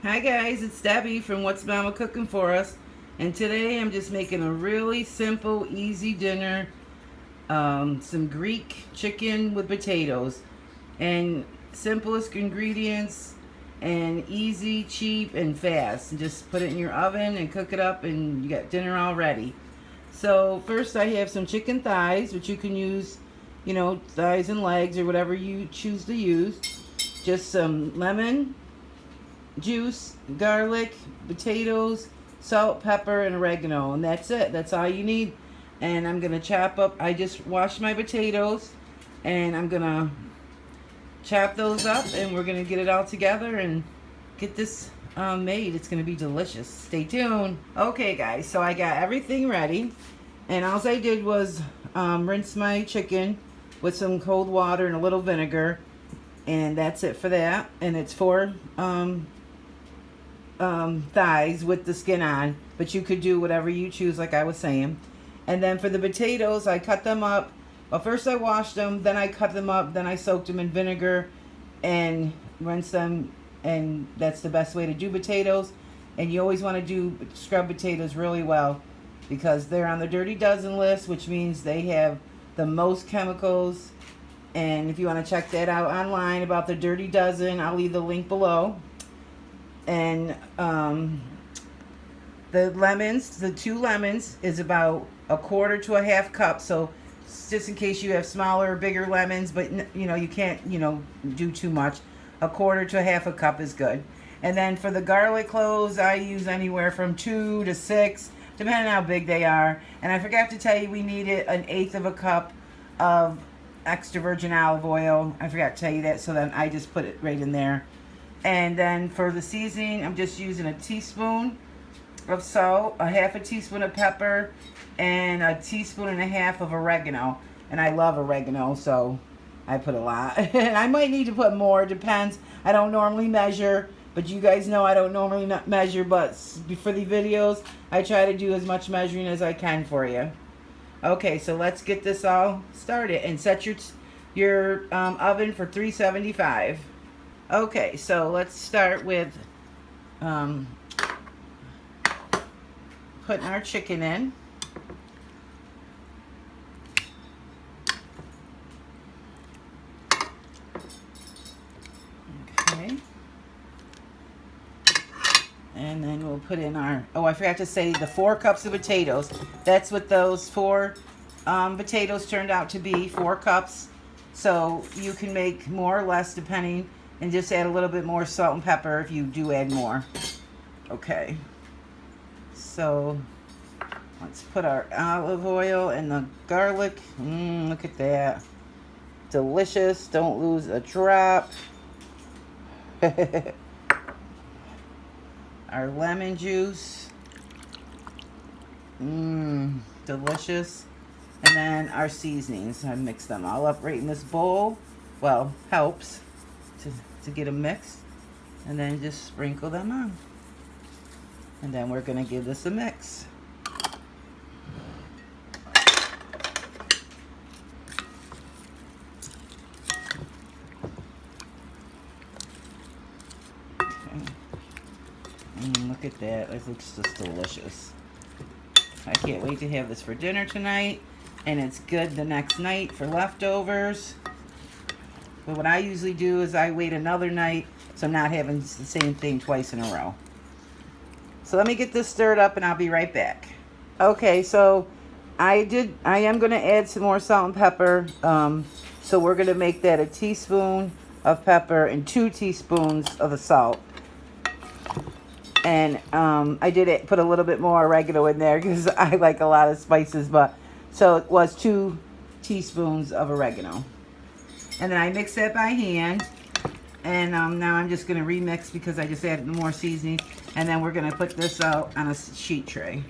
Hi guys, it's Debbie from What's Mama Cooking For Us, and today I'm just making a really simple, easy dinner. Some Greek chicken with potatoes, and simplest ingredients, and easy, cheap, and fast. And just put it in your oven and cook it up, and you got dinner all ready. So first I have some chicken thighs, which you can use, thighs and legs or whatever you choose to use. Just some lemon juice, garlic, potatoes, salt, pepper, and oregano, and that's it. That's all you need. And I'm gonna chop up. I just washed my potatoes, and I'm gonna chop those up, and we're gonna get it all together and get this made. It's gonna be delicious. Stay tuned. Okay, guys. So I got everything ready, and all I did was rinse my chicken with some cold water and a little vinegar, and that's it for that. And it's for thighs with the skin on, but you could do whatever you choose, like I was saying. And then for the potatoes, I cut them up. Well, first I washed them, then I cut them up, then I soaked them in vinegar and rinsed them, and that's the best way to do potatoes. And you always want to do scrub potatoes really well, because they're on the Dirty Dozen list, which means they have the most chemicals. And if you want to check that out online about the Dirty Dozen, I'll leave the link below. And the 2 lemons is about 1/4 to a 1/2 cup. So just in case you have smaller or bigger lemons, but you can't do too much, 1/4 to a 1/2 cup is good. And then for the garlic cloves, I use anywhere from 2 to 6, depending on how big they are. And I forgot to tell you, we needed 1/8 cup of extra virgin olive oil. I forgot to tell you that, so then I just put it right in there. And then for the seasoning, I'm just using a teaspoon of salt, a 1/2 teaspoon of pepper, and a 1.5 teaspoons of oregano. And I love oregano, so I put a lot. And I might need to put more, depends. I don't normally measure, but you guys know I don't normally measure, but for the videos, I try to do as much measuring as I can for you. Okay, so let's get this all started, and set your oven for 375. Okay, so let's start with putting our chicken in. Okay. And then we'll put in our, I forgot to say, the 4 cups of potatoes. That's what those 4 potatoes turned out to be, 4 cups. So you can make more or less depending, and just add a little bit more salt and pepper if you do add more. Okay. So let's put our olive oil and the garlic. Look at that. Delicious. Don't lose a drop. Our lemon juice. Delicious. And then our seasonings. I mix them all up right in this bowl. Well, helps to get them mixed. And then just sprinkle them on. And then we're going to give this a mix. Look at that. It looks just delicious. I can't wait to have this for dinner tonight. And it's good the next night for leftovers. But what I usually do is I wait another night, so I'm not having the same thing twice in a row. So let me get this stirred up, and I'll be right back. Okay, so I am going to add some more salt and pepper. So we're going to make that 1 teaspoon of pepper and 2 teaspoons of the salt. And I did put a little bit more oregano in there because I like a lot of spices. But so it was 2 teaspoons of oregano. And then I mix that by hand. And now I'm just going to remix because I just added more seasoning. And then we're going to put this out on a sheet tray.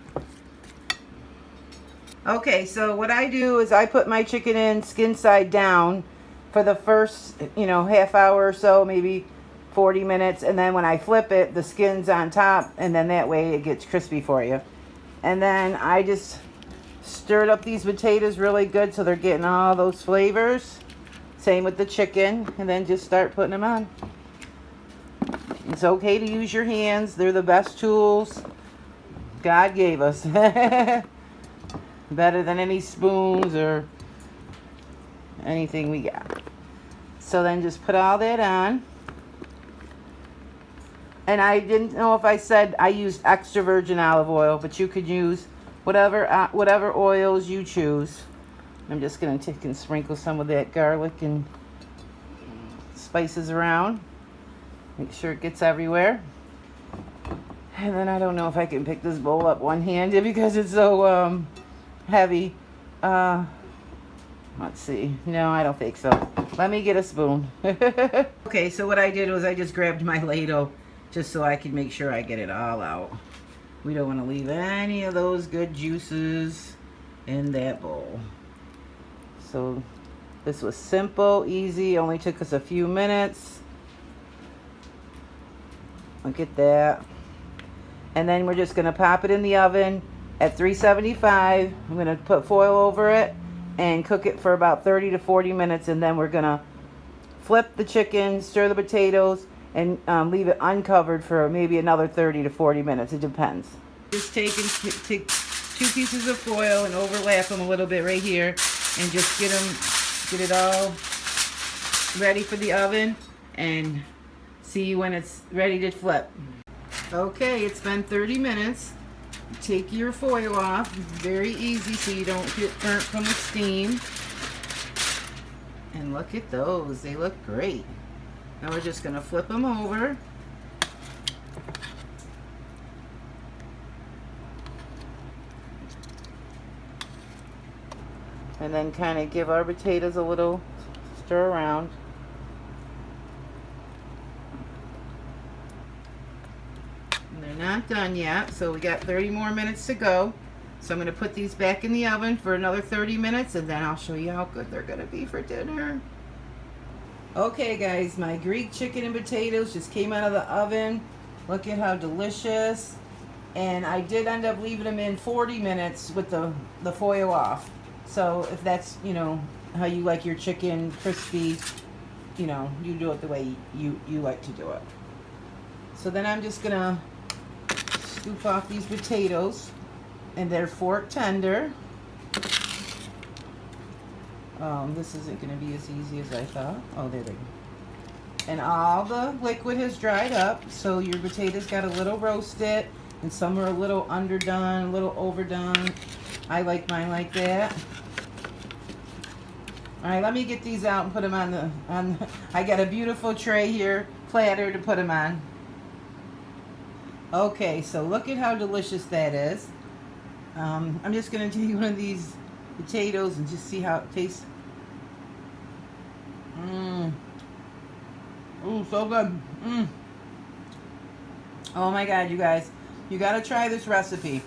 Okay, so what I do is I put my chicken in skin side down for the first, half hour or so, maybe 40 minutes. And then when I flip it, the skin's on top. And then that way it gets crispy for you. And then I just stirred up these potatoes really good so they're getting all those flavors. Same with the chicken, and then just start putting them on. It's okay to use your hands. They're the best tools God gave us. Better than any spoons or anything we got. So then just put all that on. And I didn't know if I said I used extra virgin olive oil, but you could use whatever oils you choose. I'm just going to take and sprinkle some of that garlic and spices around. Make sure it gets everywhere. And then I don't know if I can pick this bowl up one-handed because it's so heavy. Let's see. No, I don't think so. Let me get a spoon. Okay, so what I did was I just grabbed my ladle just so I could make sure I get it all out. We don't want to leave any of those good juices in that bowl. So this was simple, easy, only took us a few minutes. Look at that. And then we're just going to pop it in the oven at 375. I'm going to put foil over it and cook it for about 30 to 40 minutes. And then we're going to flip the chicken, stir the potatoes, and leave it uncovered for maybe another 30 to 40 minutes. It depends. Just take 2 pieces of foil and overlap them a little bit right here, and just get it all ready for the oven, and see when it's ready to flip. Okay, it's been 30 minutes. Take your foil off. Very easy so you don't get burnt from the steam. And look at those. They look great. Now we're just going to flip them over. And then kind of give our potatoes a little stir around. And they're not done yet, so we got 30 more minutes to go. So I'm going to put these back in the oven for another 30 minutes, and then I'll show you how good they're going to be for dinner. Okay guys, my Greek chicken and potatoes just came out of the oven. Look at how delicious. And I did end up leaving them in 40 minutes with the foil off. So if that's, you know, how you like your chicken crispy, you know, you do it the way you like to do it. So then I'm just going to scoop off these potatoes, and they're fork tender. This isn't going to be as easy as I thought. Oh, there they go. And all the liquid has dried up, so your potatoes got a little roasted, and some are a little underdone, a little overdone. I like mine like that. All right, let me get these out and put them on the. I got a beautiful tray here, platter to put them on. Okay, so look at how delicious that is. I'm just going to take one of these potatoes and just see how it tastes. Ooh, so good. Oh my God, you guys. You got to try this recipe.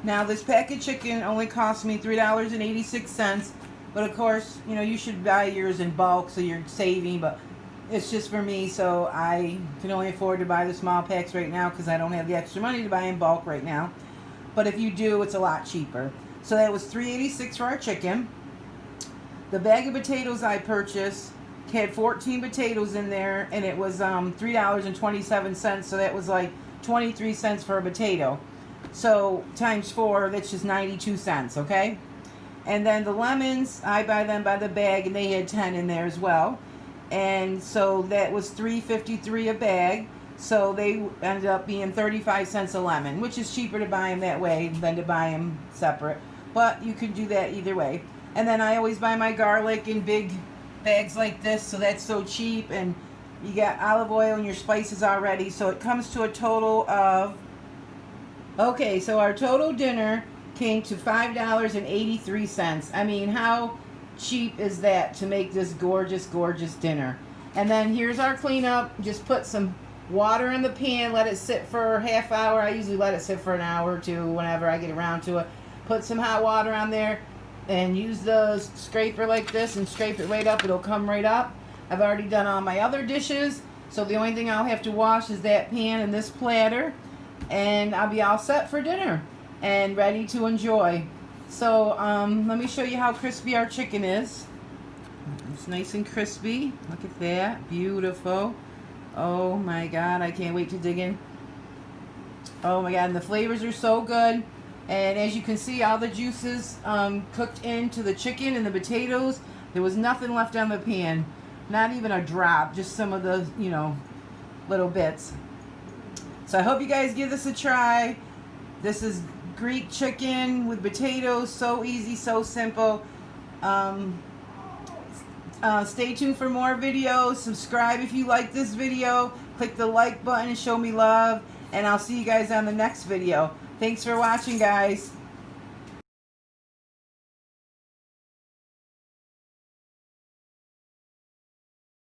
Now, this pack of chicken only cost me $3.86. But of course, you know, you should buy yours in bulk so you're saving. But it's just for me, so I can only afford to buy the small packs right now because I don't have the extra money to buy in bulk right now. But if you do, it's a lot cheaper. So that was $3.86 for our chicken. The bag of potatoes I purchased had 14 potatoes in there, and it was $3.27. So that was like 23 cents for a potato. So times 4, that's just 92 cents, okay? And then the lemons, I buy them by the bag, and they had 10 in there as well. And so that was $3.53 a bag. So they ended up being 35 cents a lemon, which is cheaper to buy them that way than to buy them separate. But you can do that either way. And then I always buy my garlic in big bags like this, so that's so cheap. And you got olive oil and your spices already. So it comes to a total of... Okay, so our total dinner came to $5.83. I mean, how cheap is that to make this gorgeous, gorgeous dinner? And then here's our cleanup. Just put some water in the pan, let it sit for a half hour. I usually let it sit for an hour or two whenever I get around to it. Put some hot water on there and use the scraper like this and scrape it right up. It'll come right up. I've already done all my other dishes, so the only thing I'll have to wash is that pan and this platter, and I'll be all set for dinner and ready to enjoy. So let me show you how crispy our chicken is. It's nice and crispy. Look at that. Beautiful. Oh my God, I can't wait to dig in. Oh my God, and the flavors are so good. And as you can see, all the juices cooked into the chicken and the potatoes. There was nothing left on the pan. Not even a drop, just some of the, little bits. So I hope you guys give this a try. This is Greek chicken with potatoes. So easy, so simple. Stay tuned for more videos. Subscribe if you like this video. Click the like button and show me love. And I'll see you guys on the next video. Thanks for watching, guys.